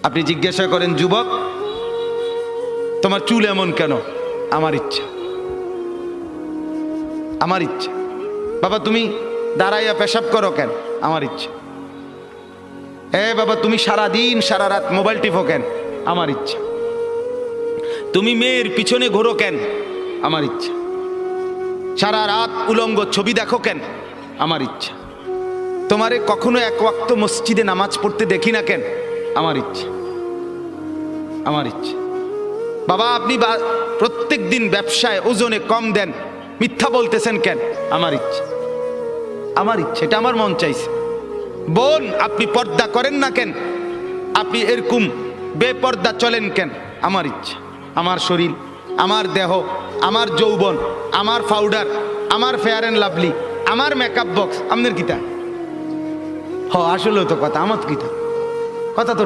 আপনি জিজ্ঞাসা করেন, যুবক তোমার চুল এমন কেন? আমার ইচ্ছা, আমার ইচ্ছা। বাবা তুমি দাঁড়াইয়া পেশাব করো কেন? আমার ইচ্ছা। বাবা তুমি সারা দিন সারা রাত মোবাইল টিপো কেন? আমার ইচ্ছা। তুমি মেয়ের পিছনে ঘোরো কেন? আমার ইচ্ছা। সারা রাত উলঙ্গ ছবি দেখো কেন? আমার ইচ্ছা। তোমারে কখনো এক ওয়াক্ত মসজিদে নামাজ পড়তে দেখি না কেন? আমার ইচ্ছা, আমার ইচ্ছা। বাবা আপনি প্রত্যেক দিন ব্যবসায় ওজনে কম দেন, মিথ্যা বলতেছেন কেন? আমার ইচ্ছা, আমার ইচ্ছা, এটা আমার মন চাইছে। বোন আপনি পর্দা করেন না কেন? আপনি এরকম বেপর্দা চলেন কেন? আমার ইচ্ছা। আমার শরীর, আমার দেহ, আমার যৌবন, আমার পাউডার, আমার ফেয়ার অ্যান্ড লাভলি, আমার মেকআপ বক্স, আপনার কিতা? আসলে তো কথা, আমার কিতা কথা তো